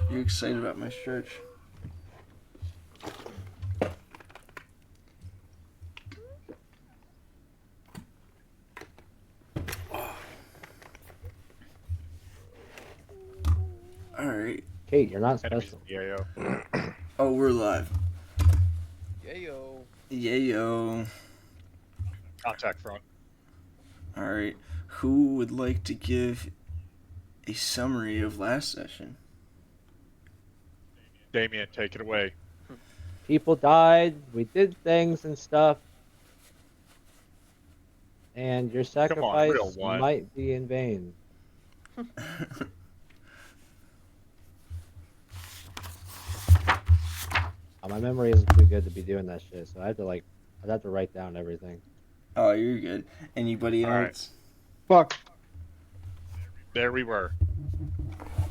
You're excited about my stretch. Alright. Kate, you're not Enemies special. in the AO. Oh, we're live. Yayo. Yayo. Contact front. Alright. Who would like to give a summary of last session? Damien, take it away. People died, we did things and stuff, and your Real sacrifice one. might be in vain. My memory isn't too good to be doing that shit, so I'd have to write down everything. Oh, you're good. Anybody All right. else? Fuck. There we were,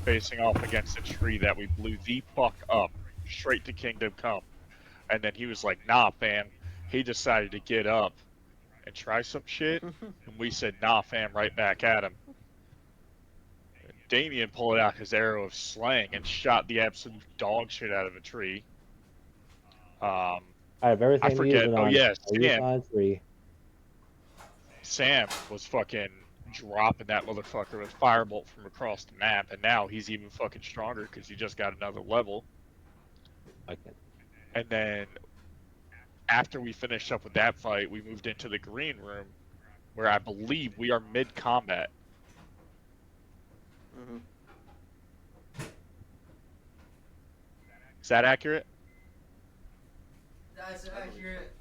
facing off against a tree that we blew the fuck up, straight to Kingdom Come. And then he was like, nah, fam. He decided to get up and try some shit. And we said, nah, fam, right back at him. And Damien pulled out his arrow of slang and shot the absolute dog shit out of a tree. I have everything I forget. Oh, yes, Sam. on 3. Sam was fucking dropping that motherfucker with firebolt from across the map, and now he's even fucking stronger because he just got another level. Okay. And then after we finished up with that fight, we moved into the green room, where I believe we are mid-combat. Mm-hmm. Is that accurate? That's accurate.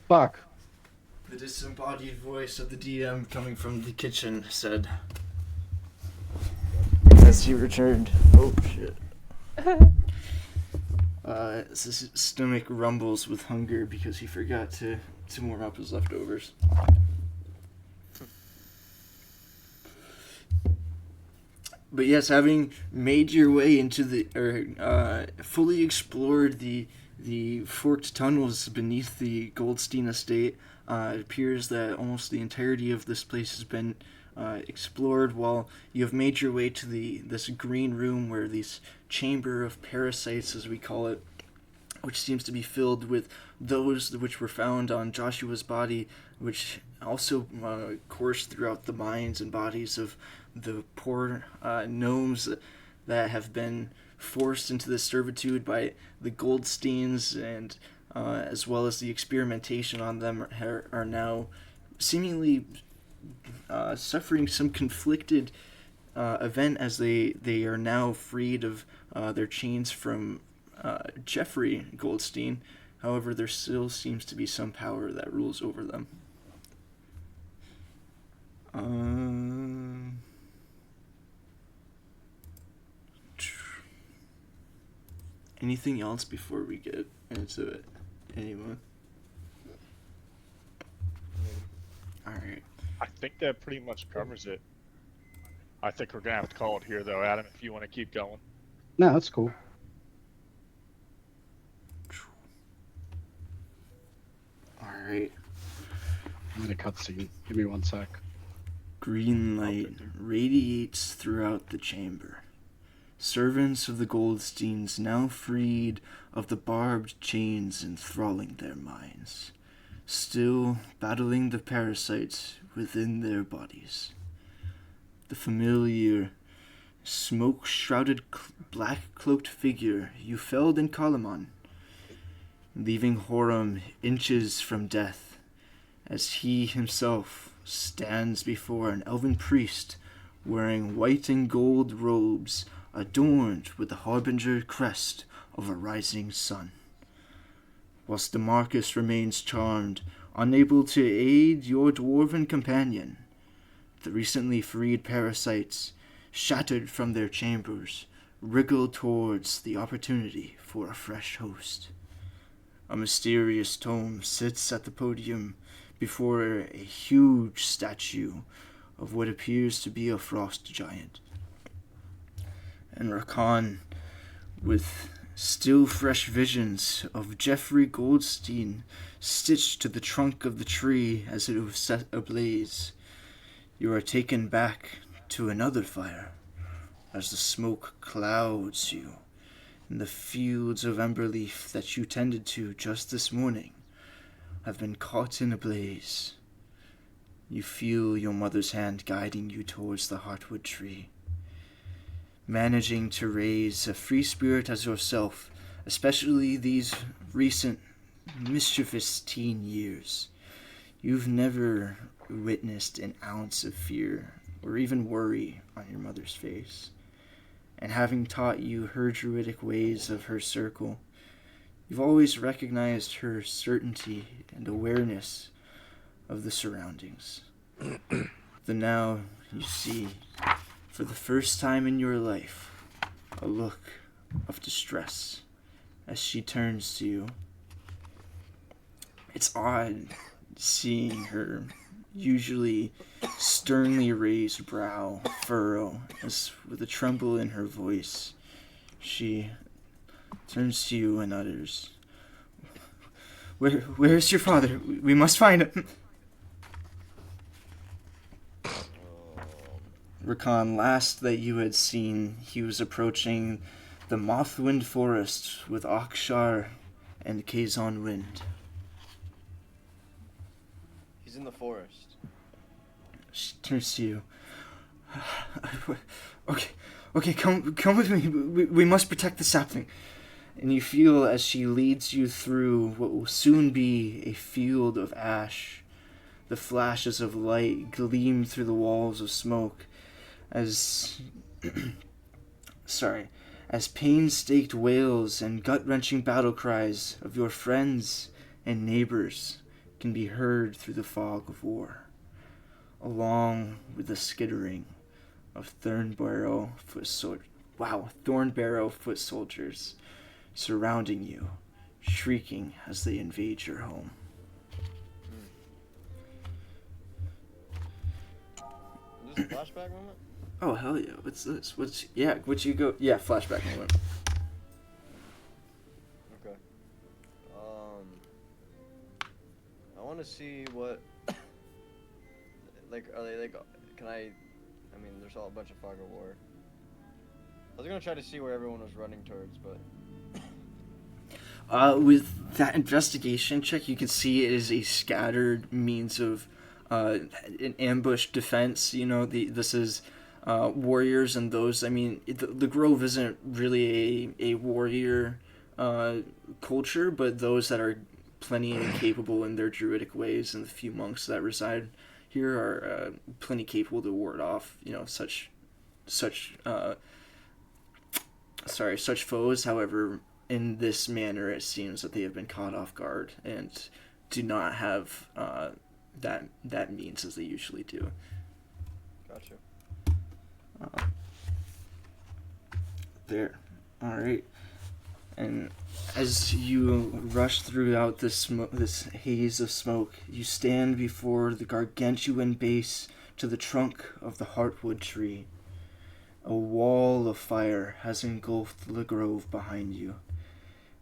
Fuck. The disembodied voice of the DM coming from the kitchen said, as he returned, oh shit. His stomach rumbles with hunger because he forgot to warm up his leftovers. But yes, having made your way into fully explored the forked tunnels beneath the Goldstein estate, it appears that almost the entirety of this place has been explored, while you have made your way to this green room where this chamber of parasites, as we call it, which seems to be filled with those which were found on Joshua's body, which also coursed throughout the minds and bodies of the poor gnomes that have been forced into this servitude by the Goldsteins, and as well as the experimentation on them are now seemingly suffering some conflicted event, as they are now freed of their chains from Jeffrey Goldstein. However, there still seems to be some power that rules over them. Anything else before we get into it? Anyone? Alright. I think that pretty much covers it. I think we're gonna have to call it here, though, Adam, if you want to keep going. No, that's cool. Alright. I'm in a cutscene. Give me 1 sec. Green light radiates throughout the chamber. Servants of the Goldsteins now freed of the barbed chains enthralling their minds, still battling the parasites within their bodies. The familiar, smoke-shrouded black-cloaked figure you felled in Kalaman, leaving Horam inches from death, as he himself stands before an elven priest wearing white and gold robes adorned with the harbinger crest of a rising sun. Whilst Demarcus remains charmed, unable to aid your dwarven companion, the recently freed parasites, shattered from their chambers, wriggle towards the opportunity for a fresh host. A mysterious tome sits at the podium before a huge statue of what appears to be a frost giant. And Rakan, with still fresh visions of Jeffrey Goldstein stitched to the trunk of the tree as it was set ablaze, you are taken back to another fire, as the smoke clouds you, and the fields of ember leaf that you tended to just this morning have been caught in a blaze. You feel your mother's hand guiding you towards the heartwood tree. Managing to raise a free spirit as yourself, especially these recent mischievous teen years, you've never witnessed an ounce of fear or even worry on your mother's face. And having taught you her druidic ways of her circle, you've always recognized her certainty and awareness of the surroundings. Then now you see, for the first time in your life, a look of distress as she turns to you. It's odd seeing her usually sternly raised brow furrow as with a tremble in her voice she turns to you and utters, Where's your father? We must find him. Rakan, last that you had seen, he was approaching the Mothwind Forest with Akshar and Kazon Wind. He's in the forest. She turns to you. Okay, come with me. We must protect the sapling. And you feel as she leads you through what will soon be a field of ash. The flashes of light gleam through the walls of smoke as pain-staked wails and gut-wrenching battle cries of your friends and neighbors can be heard through the fog of war, along with the skittering of Thornbarrow foot soldiers surrounding you, shrieking as they invade your home. Is this a flashback moment? Oh, hell yeah. What's this? Flashback moment. Okay. I want to see what, are they, can I mean, there's all a bunch of fog of war. I was gonna try to see where everyone was running towards, but... With that investigation check, you can see it is a scattered means of, an ambush defense. This is, warriors and those, the Grove isn't really a warrior, culture, but those that are plenty capable in their druidic ways, and the few monks that reside here are, plenty capable to ward off, such foes. However, in this manner, it seems that they have been caught off guard and do not have that means as they usually do. Gotcha. There. All right. And as you rush throughout this haze of smoke, you stand before the gargantuan base to the trunk of the heartwood tree. A wall of fire has engulfed the grove behind you,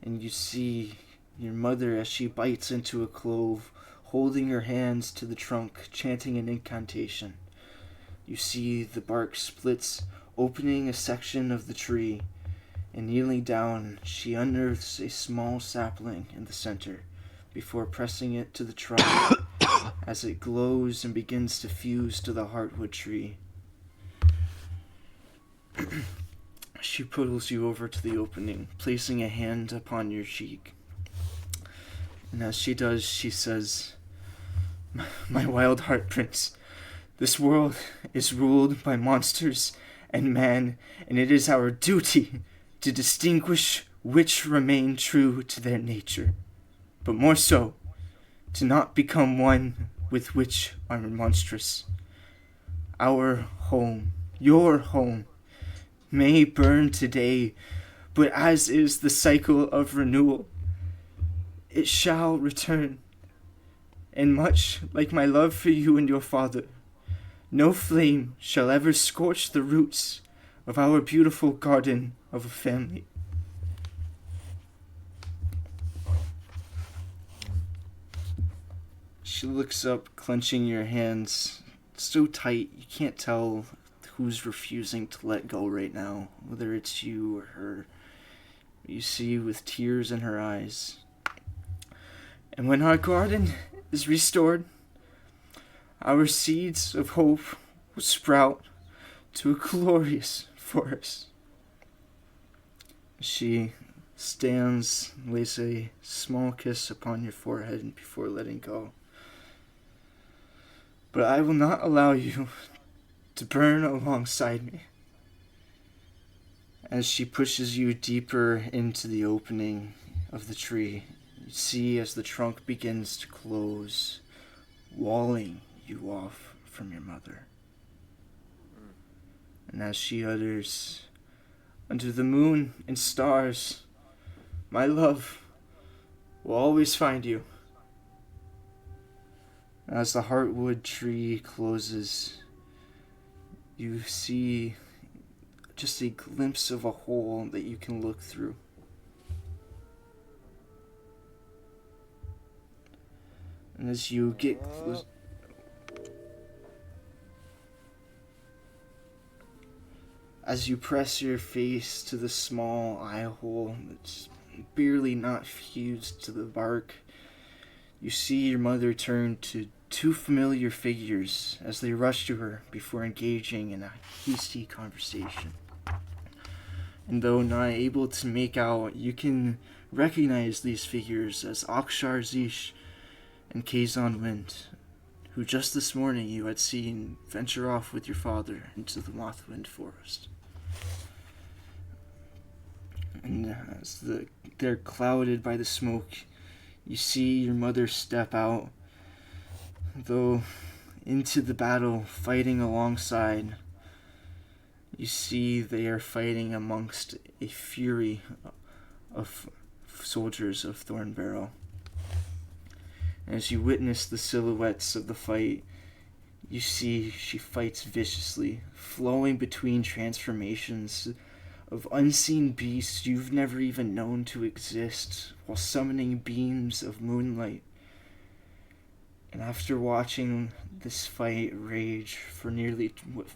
and you see your mother as she bites into a clove, holding her hands to the trunk, chanting an incantation. You see the bark splits, opening a section of the tree, and kneeling down, she unearths a small sapling in the center, before pressing it to the trunk as it glows and begins to fuse to the heartwood tree. She pulls you over to the opening, placing a hand upon your cheek. And as she does, she says, My wild heart, Prince, this world is ruled by monsters and man, and it is our duty to distinguish which remain true to their nature, but more so, to not become one with which are monstrous. Our home, your home, may burn today, but as is the cycle of renewal, it shall return. And much like my love for you and your father, no flame shall ever scorch the roots of our beautiful garden of a family. She looks up, clenching your hands so tight you can't tell who's refusing to let go right now, whether it's you or her. You see with tears in her eyes. And when our garden is restored, our seeds of hope will sprout to a glorious forest. She stands, lays a small kiss upon your forehead before letting go. But I will not allow you to burn alongside me. As she pushes you deeper into the opening of the tree, you see as the trunk begins to close, walling you off from your mother. And as she utters, "Under the moon and stars, my love will always find you." As the heartwood tree closes, you see just a glimpse of a hole that you can look through. And as you get close, as you press your face to the small eye hole that's barely not fused to the bark, you see your mother turn to two familiar figures as they rush to her before engaging in a hasty conversation. And though not able to make out, you can recognize these figures as Akshar Zish and Kazan Wind, who just this morning you had seen venture off with your father into the Mothwind forest. And as they're clouded by the smoke, you see your mother step out, though into the battle, fighting alongside. You see they are fighting amongst a fury of soldiers of Thornbarrow. As you witness the silhouettes of the fight, you see she fights viciously, flowing between transformations of unseen beasts you've never even known to exist, while summoning beams of moonlight. And after watching this fight rage for nearly what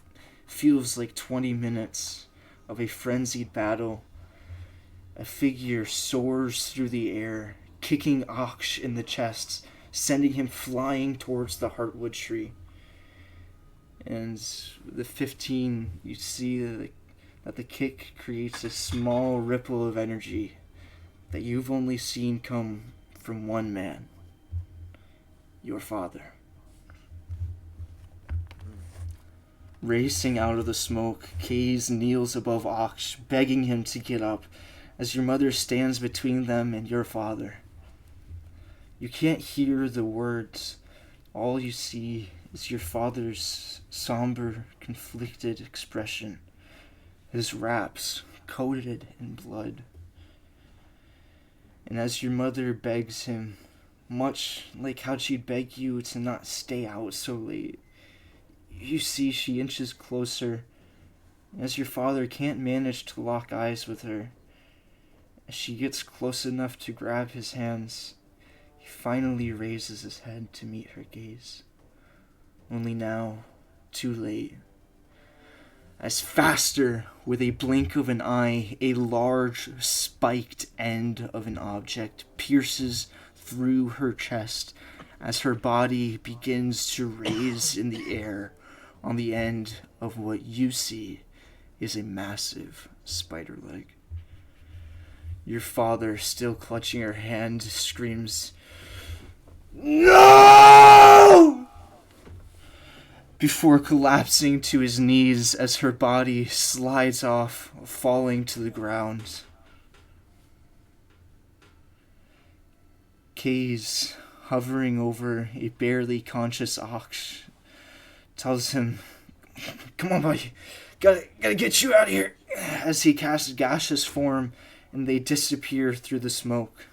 feels like 20 minutes of a frenzied battle, a figure soars through the air, kicking Aksh in the chest, sending him flying towards the heartwood tree. And the 15, you see that the kick creates a small ripple of energy that you've only seen come from one man, your father. Racing out of the smoke, Kaze kneels above Aksh, begging him to get up, as your mother stands between them and your father. You can't hear the words. All you see is your father's somber, conflicted expression, his wraps coated in blood. And as your mother begs him, much like how she'd beg you to not stay out so late, you see she inches closer, as your father can't manage to lock eyes with her. As she gets close enough to grab his hands, he finally raises his head to meet her gaze. Only now, too late. As faster, with a blink of an eye, a large, spiked end of an object pierces through her chest as her body begins to raise in the air on the end of what you see is a massive spider leg. Your father, still clutching her hand, screams, "No!" before collapsing to his knees as her body slides off, falling to the ground. Kaze, hovering over a barely conscious Aksh, tells him, "Come on, buddy. Gotta get you out of here," as he casts gaseous form and they disappear through the smoke.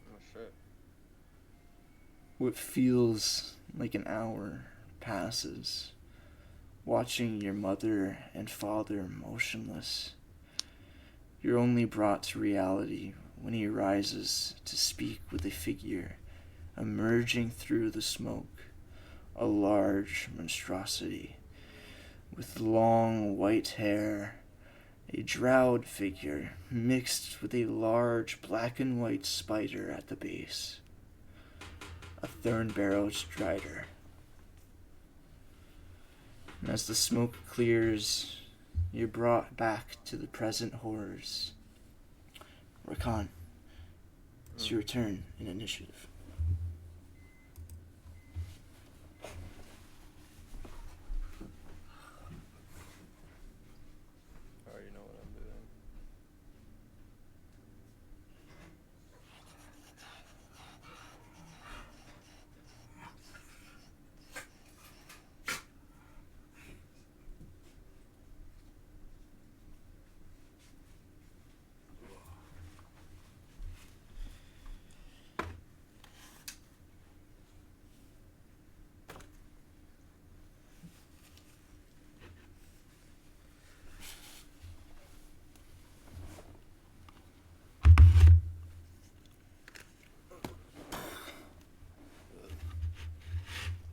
Oh shit. What feels like an hour passes, watching your mother and father motionless. You're only brought to reality when he rises to speak with a figure emerging through the smoke, a large monstrosity with long white hair, a drowed figure mixed with a large black and white spider at the base. A thorn-barreled strider. And as the smoke clears, you're brought back to the present horrors. Rakan, it's your turn in initiative. I already know what I'm doing.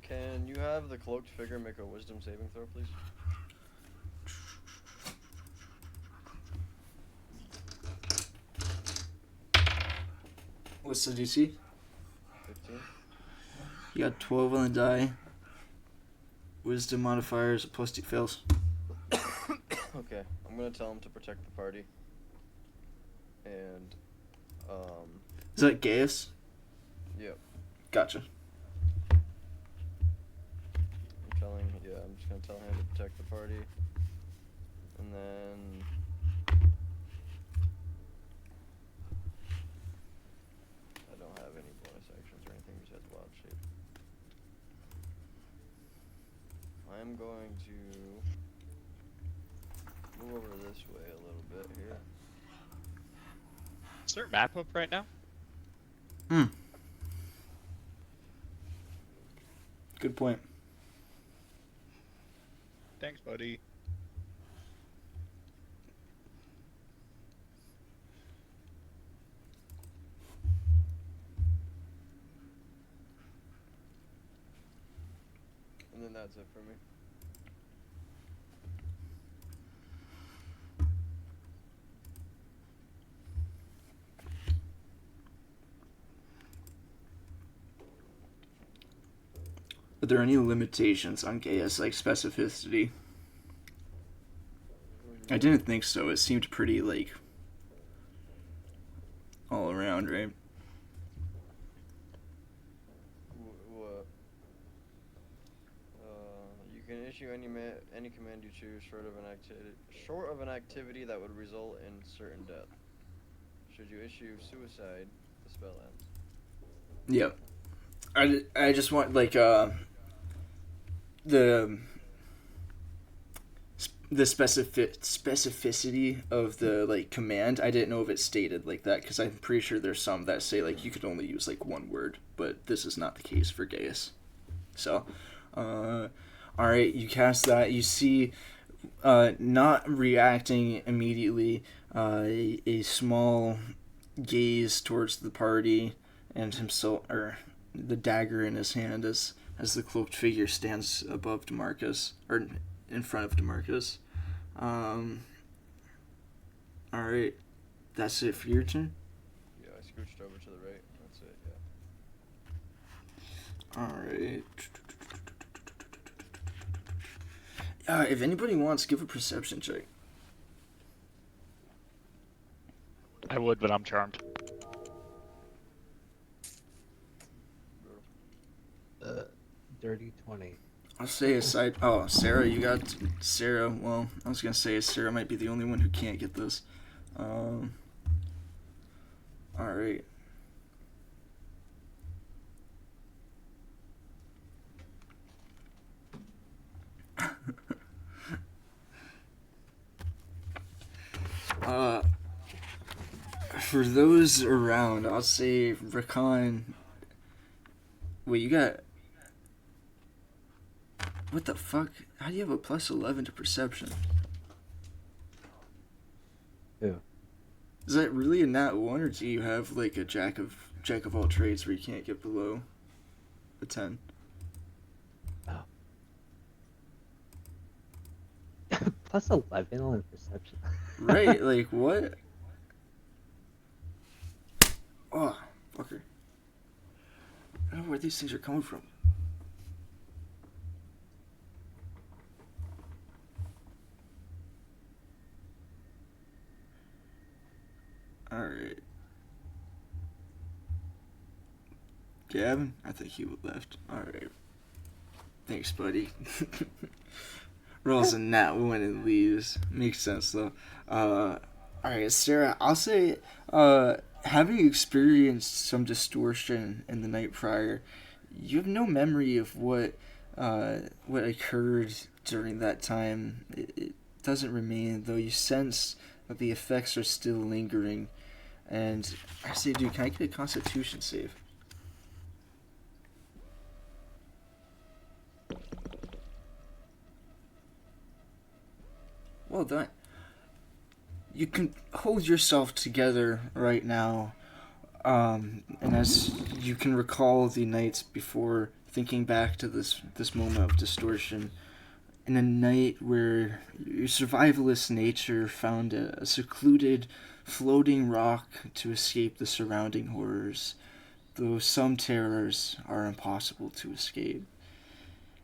Can you have the cloaked figure make a wisdom saving throw, please? What's the DC? 15. You got 12 on the die. Wisdom modifier is a +2 fails. Okay, I'm gonna tell him to protect the party. And, Is that Gaius? yep. Gotcha. I'm just gonna tell him to protect the party. And then... I don't have any bonus actions or anything besides wild shape. I'm going to move over this way a little bit here. Is there a map up right now? Good point. Thanks, buddy. And then that's it for me. Are there any limitations on Gaius, like specificity? I didn't think so. It seemed pretty, like, all around, right? What? You can issue any command you choose short of an activity that would result in certain death. Should you issue suicide, the spell ends. Yep. I just want, like, the specificity of the, like, command. I didn't know if it stated like that, because I'm pretty sure there's some that say, like, you could only use, like, one word, but this is not the case for Gaius. So, alright, you cast that. You see, not reacting immediately, a small gaze towards the party and himself, or the dagger in his hand as the cloaked figure stands above DeMarcus, or in front of DeMarcus. Alright, that's it for your turn? Yeah, I scooched over to the right. That's it, yeah. Alright. If anybody wants, give a perception check. I would, but I'm charmed. Dirty 20. I'll say aside. Oh, Sarah, you got Sarah. Well, I was gonna say Sarah might be the only one who can't get this. All right. For those around, I'll say Rakan. Wait, you got. What the fuck? How do you have a +11 to perception? Who? Is that really a nat 1, or do you have like a jack of all trades where you can't get below a 10? Plus 11 on perception. Right, like what? Oh, fucker. I don't know where these things are coming from. Alright. Gavin? I think he left. Alright. Thanks, buddy. Rolls a nat one and leaves. Makes sense, though. Alright, Sarah, I'll say, having experienced some distortion in the night prior, you have no memory of what occurred during that time. It doesn't remain, though you sense that the effects are still lingering. And I say, dude, can I get a Constitution save? Well done. You can hold yourself together right now, and as you can recall the nights before, thinking back to this moment of distortion, in a night where your survivalist nature found a secluded, floating rock to escape the surrounding horrors, though some terrors are impossible to escape.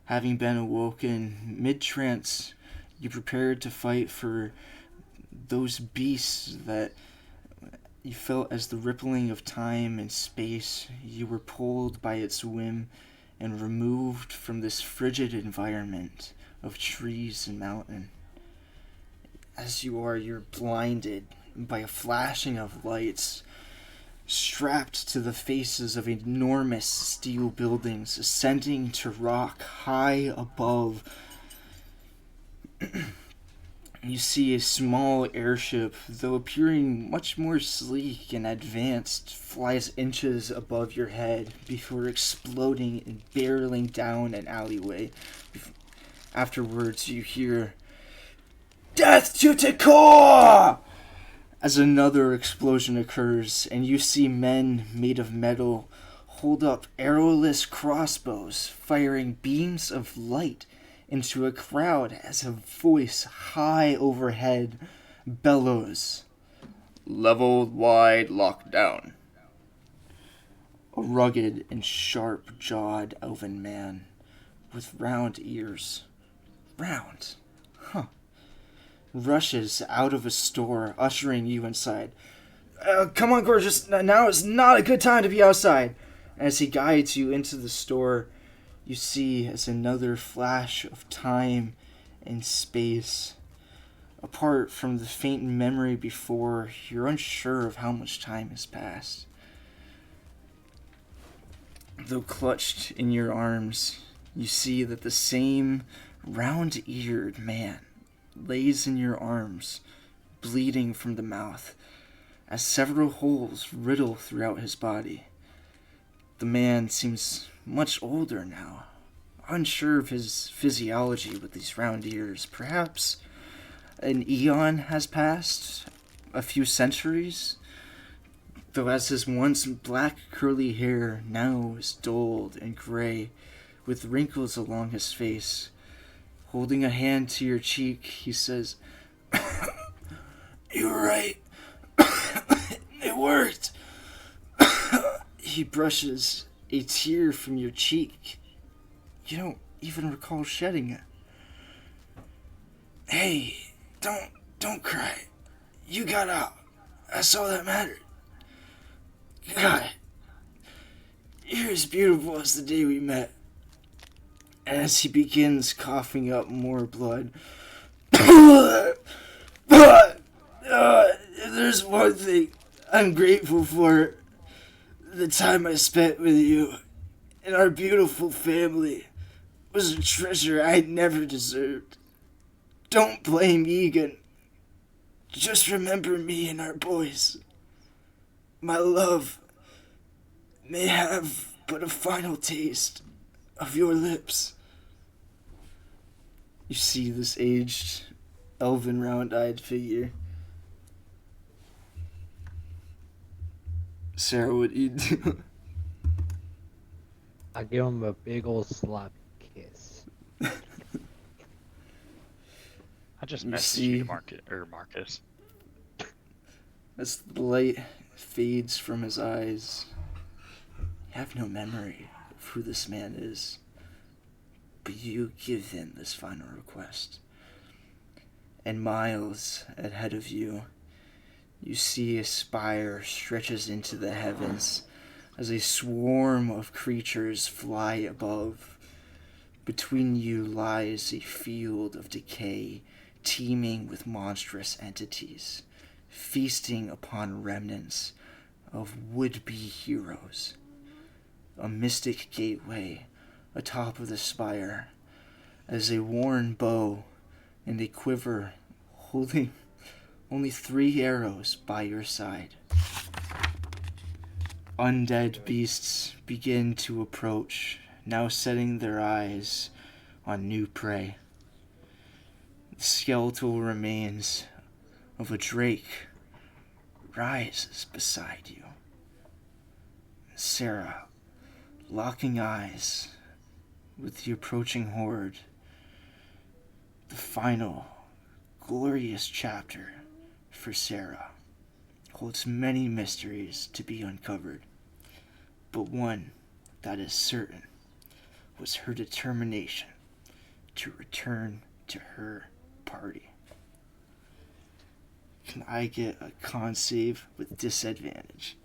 Having been awoken mid-trance, you prepared to fight for those beasts that you felt as the rippling of time and space. You were pulled by its whim and removed from this frigid environment of trees and mountain. As you are, you're blinded by a flashing of lights, strapped to the faces of enormous steel buildings ascending to rock high above. You see a small airship, though appearing much more sleek and advanced, flies inches above your head before exploding and barreling down an alleyway. Afterwards, you hear, "Death to Tekor!" as another explosion occurs, and you see men made of metal hold up arrowless crossbows, firing beams of light into a crowd as a voice high overhead bellows, "Level wide lockdown." A rugged and sharp-jawed elven man with round ears, round, rushes out of a store, ushering you inside. "Come on, gorgeous, now is not a good time to be outside." As he guides you into the store, you see as another flash of time and space. Apart from the faint memory before, you're unsure of how much time has passed. Though clutched in your arms, you see that the same round-eared man lays in your arms, bleeding from the mouth, as several holes riddle throughout his body. The man seems much older now, unsure of his physiology with these round ears. Perhaps an eon has passed, a few centuries, though as his once black curly hair now is dulled and gray, with wrinkles along his face. Holding a hand to your cheek, he says, "You're right. It worked." He brushes a tear from your cheek. You don't even recall shedding it. "Hey, don't cry. You got out. That's all that mattered. God, you're as beautiful as the day we met." As he begins coughing up more blood, if there's one thing I'm grateful for, the time I spent with you and our beautiful family was a treasure I never deserved. Don't blame Egan. Just remember me and our boys. My love may have but a final taste of your lips. You see this aged, elven, round-eyed figure. Sarah, what do you do? I give him a big old sloppy kiss. I just You messaged see- you, Marcus. As the light fades from his eyes, you have no memory of who this man is, but you give him this final request. And miles ahead of you, you see a spire stretches into the heavens as a swarm of creatures fly above. Between you lies a field of decay, teeming with monstrous entities, feasting upon remnants of would-be heroes. A mystic gateway atop of the spire, as a worn bow and a quiver holding only 3 arrows by your side. Undead beasts begin to approach, now setting their eyes on new prey. The skeletal remains of a drake rises beside you. Sarah, locking eyes with the approaching horde, the final glorious chapter for Sarah holds many mysteries to be uncovered, but one that is certain was her determination to return to her party. Can I get a con save with disadvantage?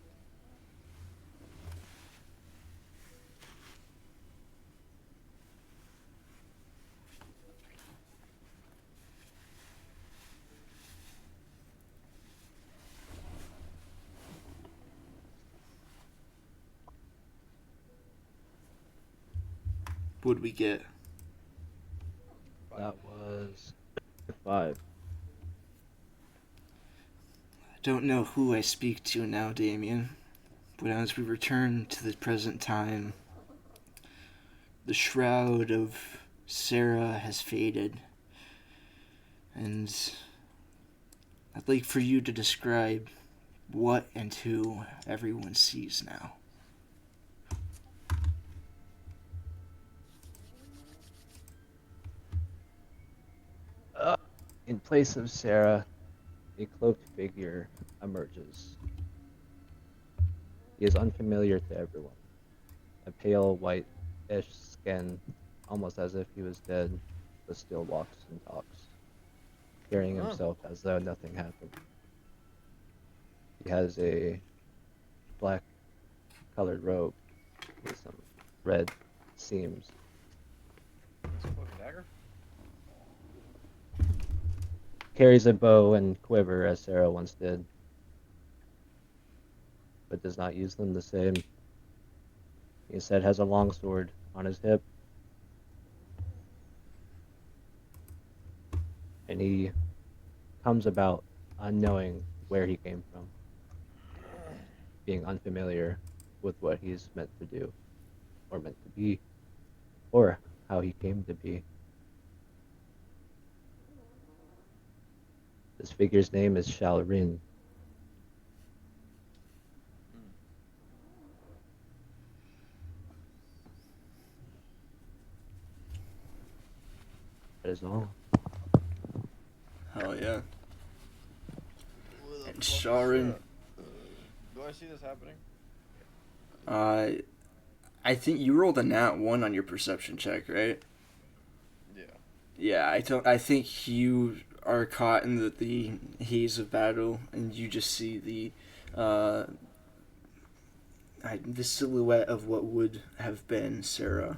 What'd we get? That was 5. I don't know who I speak to now, Damien, but as we return to the present time, the shroud of Sarah has faded, and I'd like for you to describe what and who everyone sees now. In place of Sarah, a cloaked figure emerges. He is unfamiliar to everyone. A pale white-ish skin, almost as if he was dead, but still walks and talks, carrying himself as though nothing happened. He has a black-colored robe with some red seams. It's a fucking dagger. Carries a bow and quiver as Sarah once did, but does not use them the same. He instead has a long sword on his hip, and he comes about unknowing where he came from, being unfamiliar with what he's meant to do, or meant to be, or how he came to be. This figure's name is Shalrin. That is all. Hell yeah. Who the And fuck is Sharon. that? Do I see this happening? I think you rolled a nat 1 on your perception check, right? Yeah. Yeah, I think you are caught in the haze of battle, and you just see the silhouette of what would have been Sarah,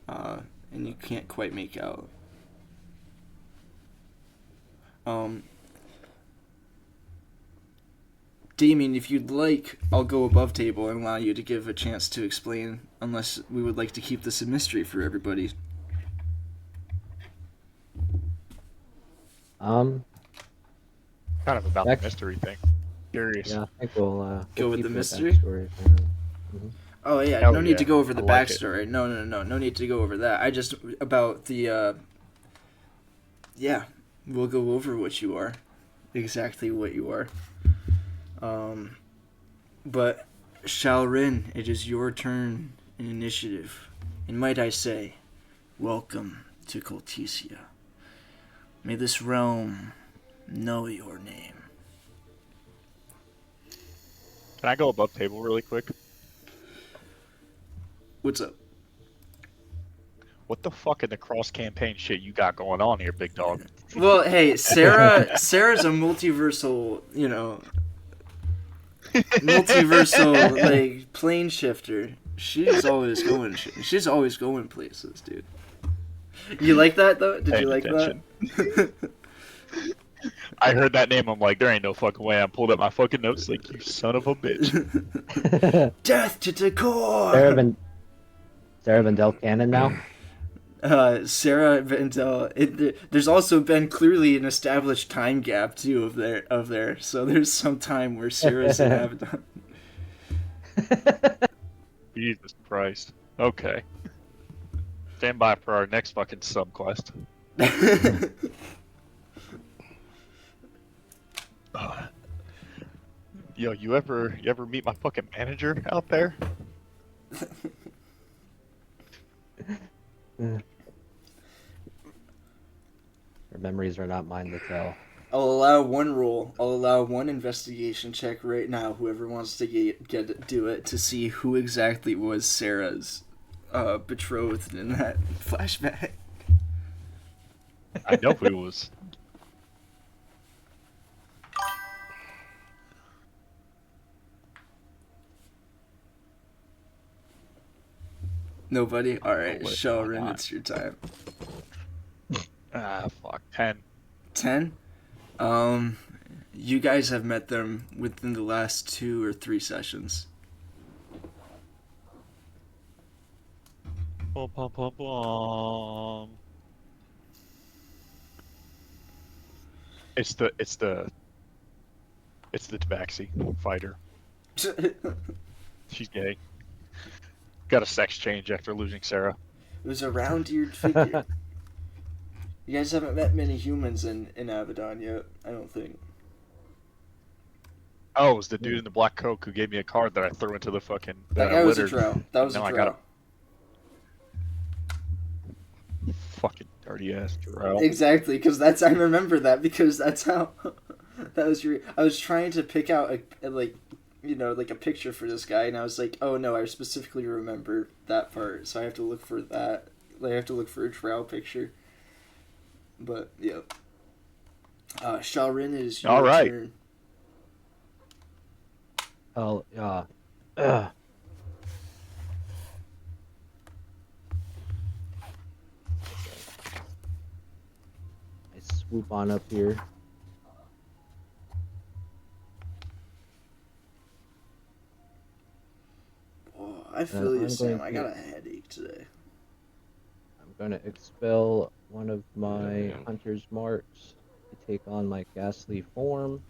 and you can't quite make out. Damien, if you'd like, I'll go above table and allow you to give a chance to explain, unless we would like to keep this a mystery for everybody. Um, Kind of about Next. the mystery thing. Curious. yeah, I think we'll Go with keep the that mystery? backstory for now. Oh yeah, Hell no need to yeah, go over the I like it. backstory. No need to go over that. I just about the yeah, we'll go over what you are, exactly what you are. But Shalrin, it is your turn in initiative, and might I say, welcome to Coltesia. May this realm know your name. Can I go above table really quick? What's up? What the fuck in the cross campaign shit you got going on here, big dog? Well, hey, Sarah's a multiversal, multiversal like plane shifter. She's always going places, dude. You like that though? Did Paying you like attention. that? I heard that name. I'm like, there ain't no fucking way. I pulled up my fucking notes like, you son of a bitch. Death to Decor. Sarah Vendel canon now. Sarah Vendel. There's also been clearly an established time gap too of there. So there's some time where Sarah's in Abaddon. Jesus Christ. Okay. Stand by for our next fucking subquest. Yo, you ever meet my fucking manager out there? Her memories are not mine to tell. I'll allow one roll. I'll allow one investigation check right now. Whoever wants to do it to see who exactly was Sarah's betrothed in that flashback. I know who it was. Nobody? Alright, Oh, wait, Shelrin, why it's your time. Ah, fuck. 10. 10? You guys have met them within the last 2 or 3 sessions. Bum, bum, bum, bum. It's the Tabaxi fighter. She's gay. Got a sex change after losing Sarah. It was a round-eared figure. You guys haven't met many humans in Abaddon yet, I don't think. Oh, it was the dude in the black coat who gave me a card that I threw into the fucking. That I guy was a littered. drow. That was a Now I drow. got fucking dirty ass drow. Exactly, because I remember that because that's how that was I was trying to pick out a picture for this guy, and I was like, oh no, I specifically remember that part, so I have to look for that. Like, I have to look for a drow picture. But yeah, Shalrin, is your All right. turn. Oh, yeah. I swoop on up here. Oh, I feel you, I'm Sam. going I to- got a headache today. I'm going to expel one of my hunter's marks to take on my ghastly form.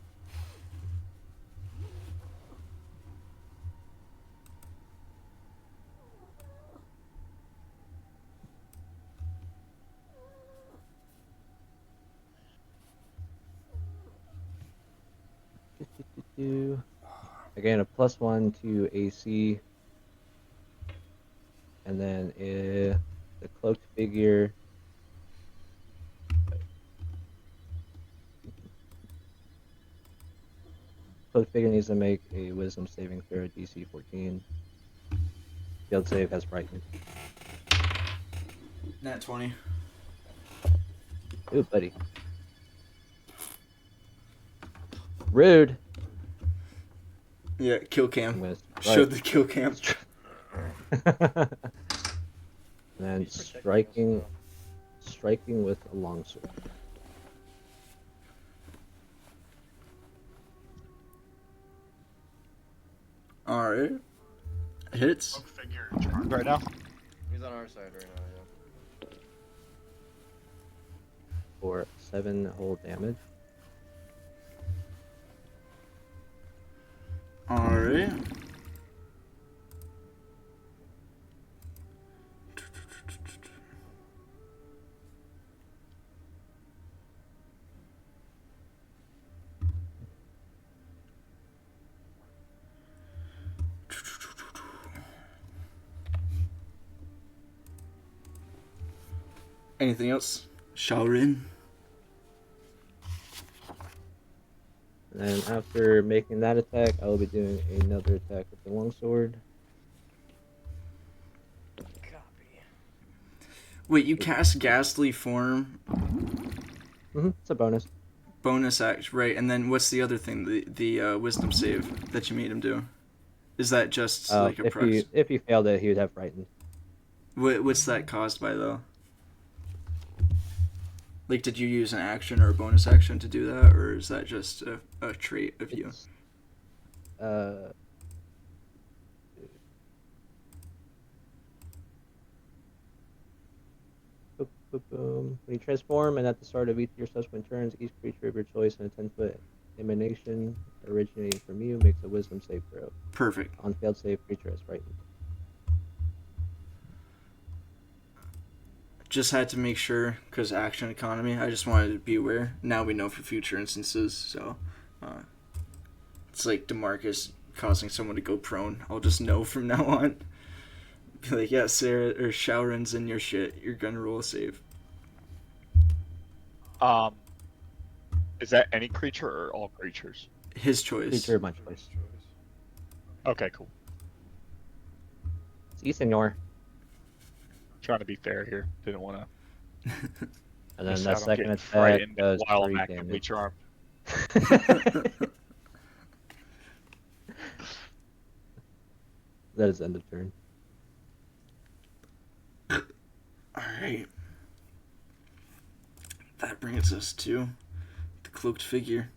I gain a +1 to AC, and then the cloaked figure. Cloaked figure needs to make a Wisdom saving throw, DC 14. Field save has frightened. Nat 20. Ooh, buddy. Rude. Yeah, kill I'm cam. gonna Showed the kill cam. and then striking with a longsword. Alright. Hits. Right now. He's on our side right now, yeah. For 7 whole damage. Alright. Anything else? Shaorin? And then after making that attack, I will be doing another attack with the longsword. Copy. Wait, you cast Ghastly Form, It's a bonus. bonus act, right? And then what's the other thing? The Wisdom save that you made him do? Is that just like a prox? If he failed it, he would have frightened. What's that caused by though? Like, did you use an action or a bonus action to do that, or is that just a trait of you? It's, uh, boom. When you transform, and at the start of each of your subsequent turns, each creature of your choice in a 10-foot emanation originating from you makes a Wisdom save throw. Perfect. On failed save, creature is frightened. Just had to make sure, because action economy, I just wanted to be aware. Now we know for future instances, so it's like DeMarcus causing someone to go prone. I'll just know from now on. Be like, yeah, Sarah or Shaurin's in your shit. You're gonna roll a save. Is that any creature or all creatures? His choice. Creature of my choice. Okay, cool. See, senor. Trying to be fair here. Didn't want to. And then miss that out on second getting attack frightened does while 3 I'm actively damage. charmed. That is end of turn. Alright. That brings us to the cloaked figure.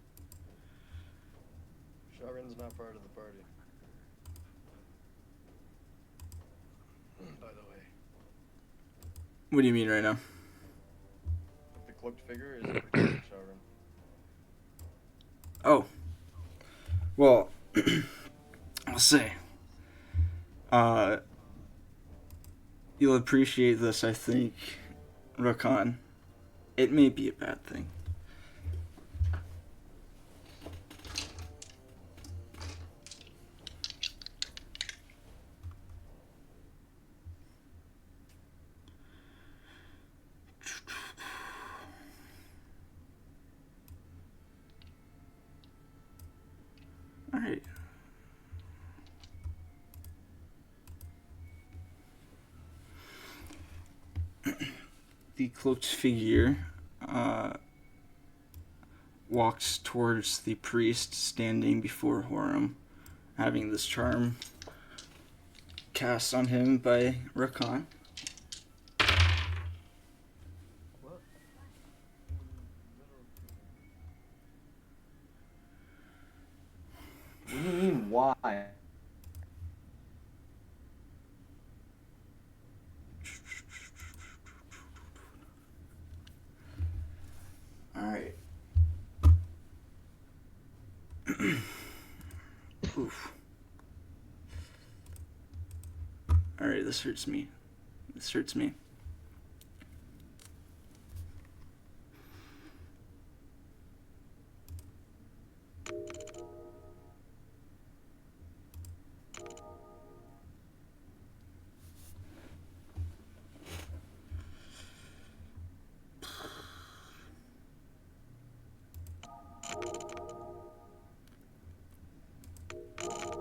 Sharin's not part of the party. By the way, What do you mean right now? the cloaked figure is a protected Sharin. Oh. Well, I'll say. You'll appreciate this, I think, Rakan. It may be a bad thing. Alright. The cloaked figure walks towards the priest standing before Horum, having this charm cast on him by Rakan. What? What do you mean, why? Alright. Oof. Alright, this hurts me. This hurts me.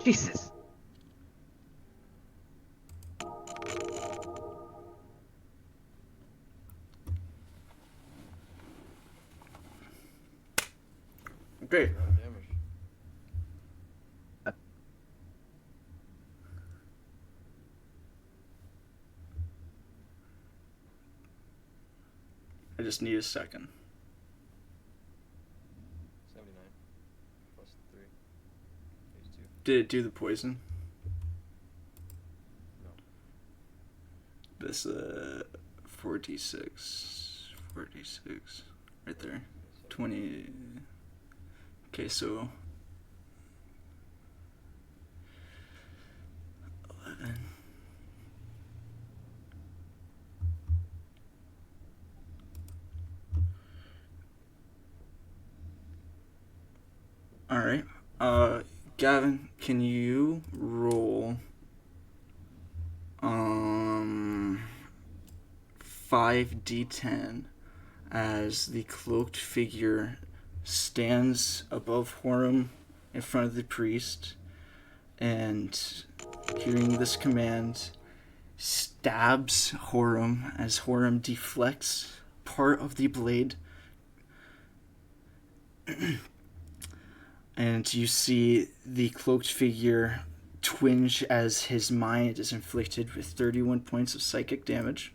Jesus. Okay. You're out of damage. I just need a second. 79. Plus 3. Phase 2. Did it do the poison? No. This 46. 46. Right there. 20. Okay, so 11. All right. Gavin, can you roll 5d10 as the cloaked figure stands above Horum in front of the priest, and hearing this command, stabs Horum as Horum deflects part of the blade. And you see the cloaked figure twinge as his mind is inflicted with 31 points of psychic damage.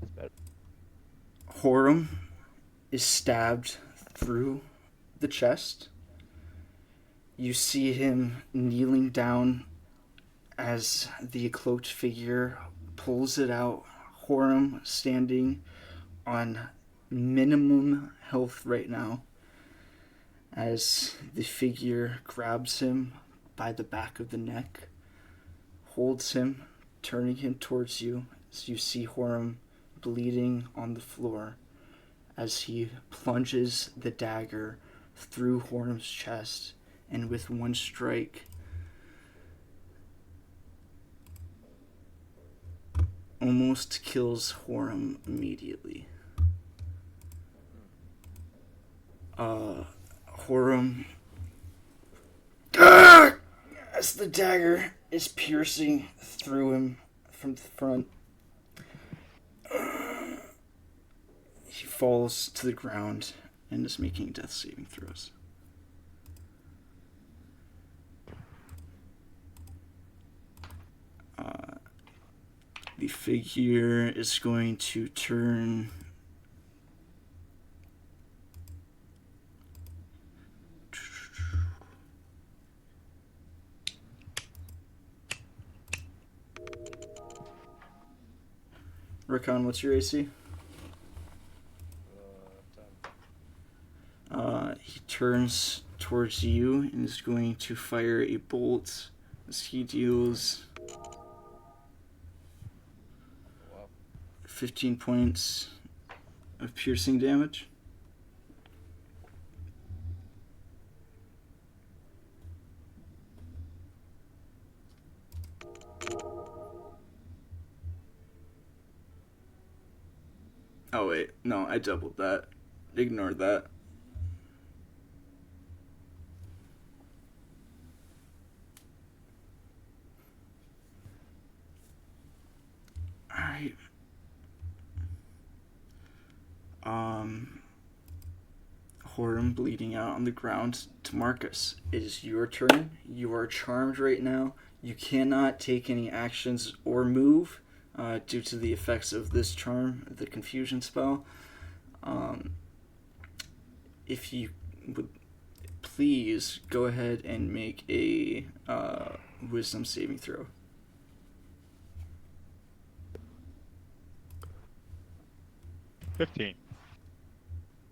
That's better. Horum is stabbed through the chest. You see him kneeling down as the cloaked figure pulls it out. Horum standing on minimum health right now as the figure grabs him by the back of the neck, holds him, turning him towards you as you see Horum bleeding on the floor as he plunges the dagger through Horum's chest, and with one strike almost kills Horum immediately. Horum, as the dagger is piercing through him from the front, he falls to the ground and is making death saving throws. The figure is going to turn Rakan, what's your AC? 10. He turns towards you and is going to fire a bolt as he deals Wow. 15 points of piercing damage. Oh wait, no, I doubled that. Ignore that. Alright. Horum bleeding out on the ground. To Marcus, it is your turn. You are charmed right now. You cannot take any actions or move due to the effects of this charm, the confusion spell. If you would please go ahead and make a wisdom saving throw. 15.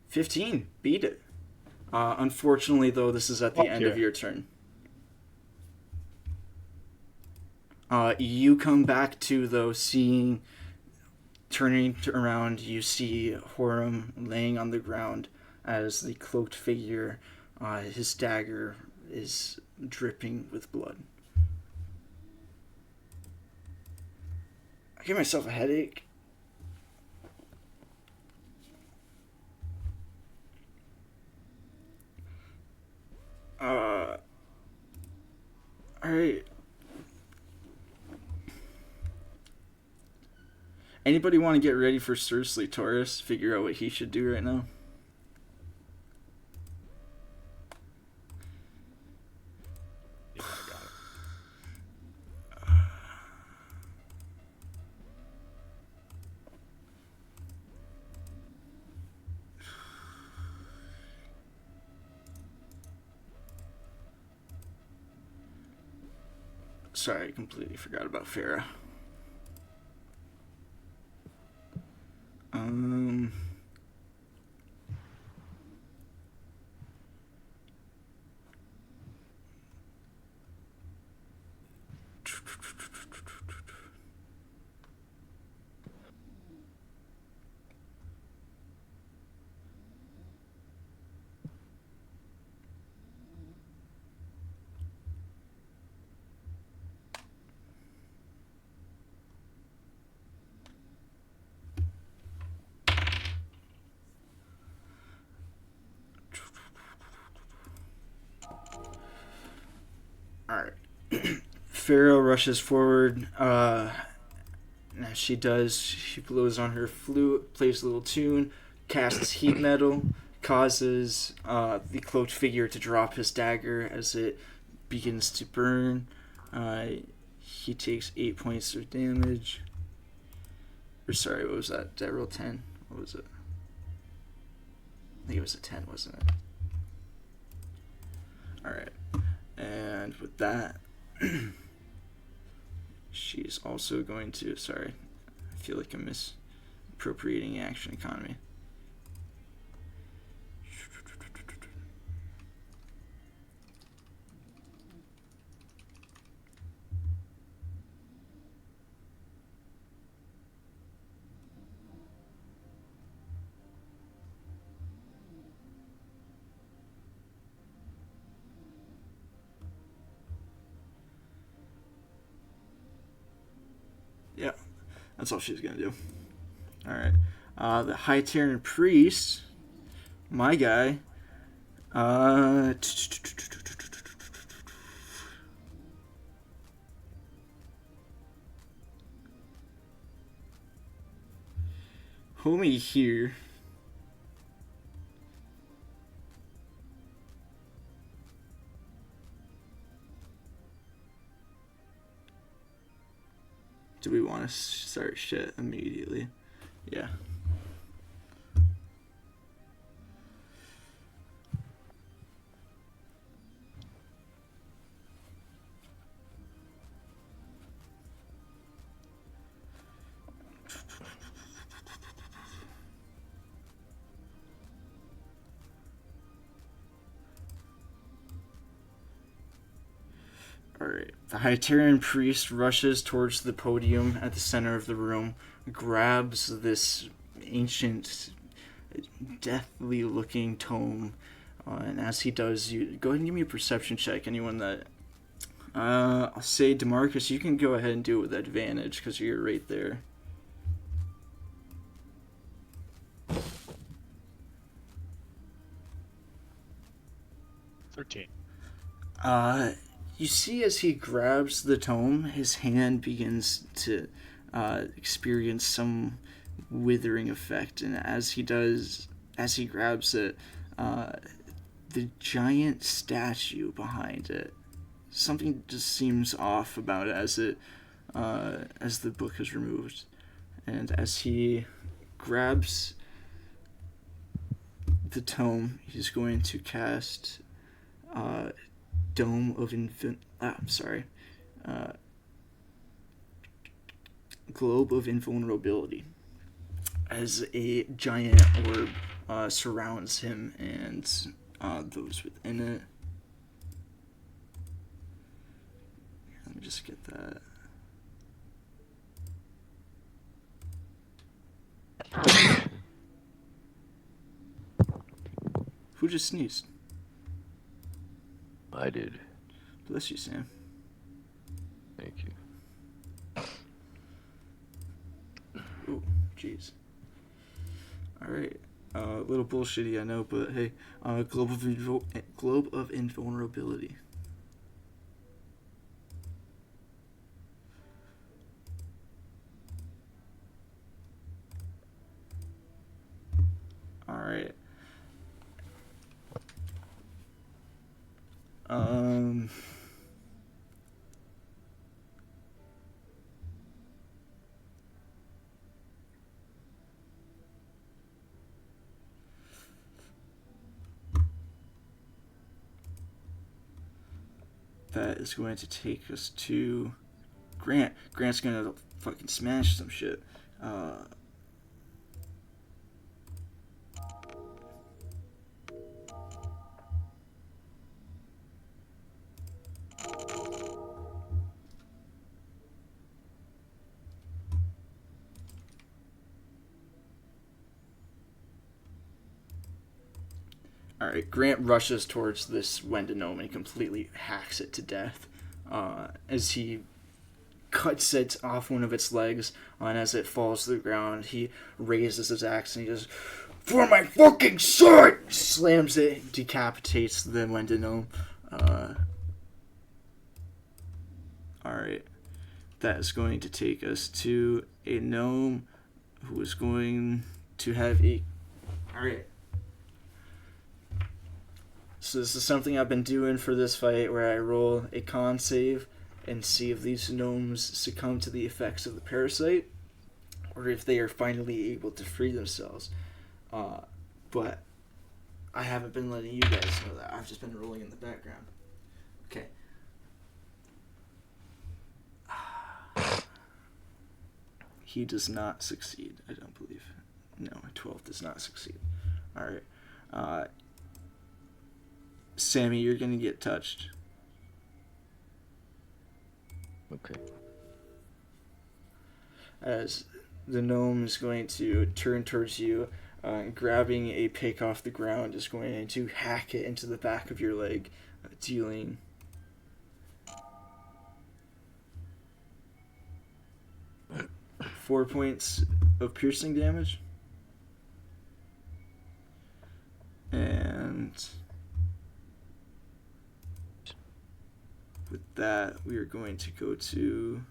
15. Beat it. Unfortunately, though, this is at the end of yeah. your turn. You come back to, though, turning around, you see Horum laying on the ground as the cloaked figure, his dagger is dripping with blood. I give myself a headache. Alright. Anybody want to get ready for Cersei Taurus? Figure out what he should do right now? Yeah, I got it. Sorry, I completely forgot about Farah. Pharaoh rushes forward. As she does, she blows on her flute, plays a little tune, casts heat metal, causes the cloaked figure to drop his dagger as it begins to burn. He takes 8 points of damage. Or sorry, what was that? Did I roll 10? What was it? I think it was a 10, wasn't it? Alright. And with that, she's also going to... Sorry, I feel like I'm misappropriating action economy. Yeah, that's all she's gonna do. Alright. The High Terran Priest, my guy, homie here. Do we want to start shit immediately? Yeah. Alright. The Hyterian priest rushes towards the podium at the center of the room, grabs this ancient, deathly looking tome, and as he does, you go ahead and give me a perception check. Anyone that. I'll say DeMarcus, you can go ahead and do it with advantage because you're right there. You see as he grabs the tome, his hand begins to experience some withering effect, and as he grabs it, the giant statue behind it, something just seems off about it as the book is removed, and as he grabs the tome, he's going to cast Globe of Invulnerability, as a giant orb surrounds him and those within it. Let me just get that. Who just sneezed? I did. Bless you, Sam. Thank you. Ooh, jeez. Alright. A little bullshitty, I know, but hey. Globe of Invulnerability. Alright. That is going to take us to Grant. Grant's gonna fucking smash some shit. Alright, Grant rushes towards this Wendenome and completely hacks it to death. As he cuts it off one of its legs, and as it falls to the ground, he raises his axe and he just, "For my fucking sword!" Slams it, decapitates the Wendenome. Alright. That is going to take us to a gnome who is going to have a... Alright. So this is something I've been doing for this fight, where I roll a con save and see if these gnomes succumb to the effects of the parasite, or if they are finally able to free themselves. But I haven't been letting you guys know that. I've just been rolling in the background. Okay. He does not succeed, I don't believe. No, a 12 does not succeed. Alright. Sammy, you're gonna get touched. Okay. As the gnome is going to turn towards you, grabbing a pick off the ground, is going to hack it into the back of your leg, dealing 4 points of piercing damage. And with that, we are going to go to...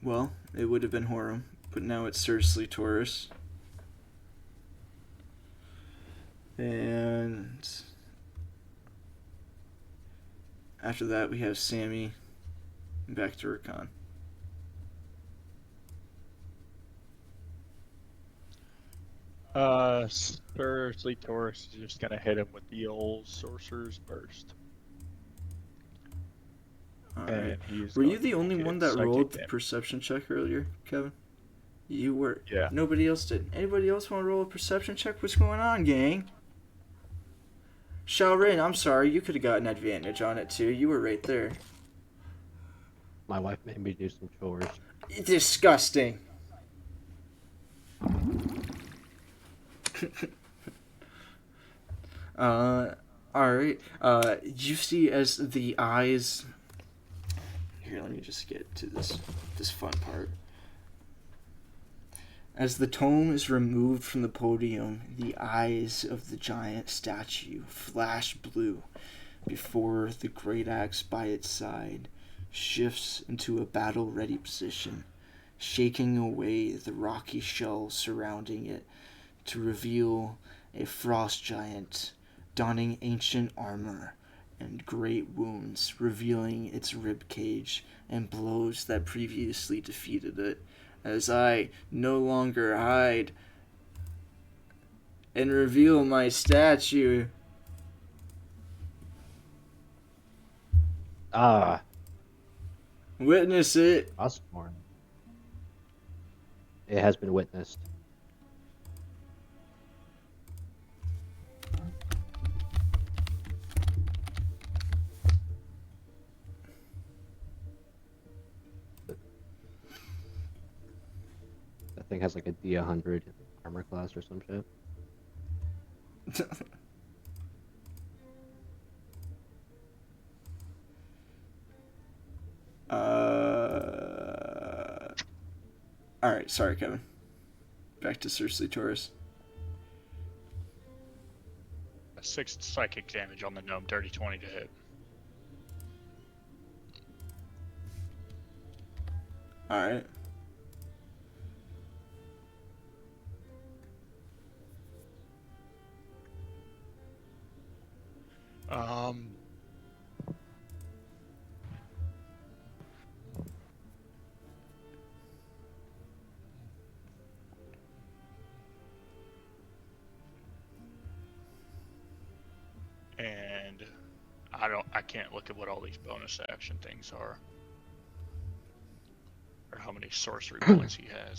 Well, it would have been Horum, but now it's Cersei Taurus. And after that, we have Sammy, and back to Rakan. Cersei Taurus is just gonna hit him with the old Sorcerer's Burst. Alright. And he's Were you going the to only get one that psychic rolled the damage. perception check earlier, Kevin? You were. Yeah. Nobody else did. Anybody else want to roll a perception check? What's going on, gang? Xiaorin, I'm sorry. You could have gotten advantage on it, too. You were right there. My wife made me do some chores. Disgusting. Alright. You see as the eyes... Here, let me just get to this fun part. As the tome is removed from the podium, the eyes of the giant statue flash blue before the great axe by its side shifts into a battle-ready position, shaking away the rocky shell surrounding it to reveal a frost giant donning ancient armor and great wounds, revealing its rib cage and blows that previously defeated it. As I no longer hide and reveal my statue. Ah, Witness it. Osborne. It has been witnessed. That thing has like a D100 armor class or some shit. Alright, sorry, Kevin. Back to Cersei Taurus. 6 psychic damage on the gnome, dirty 20 to hit. Alright. And I can't look at what all these bonus action things are. Or how many sorcery points he has.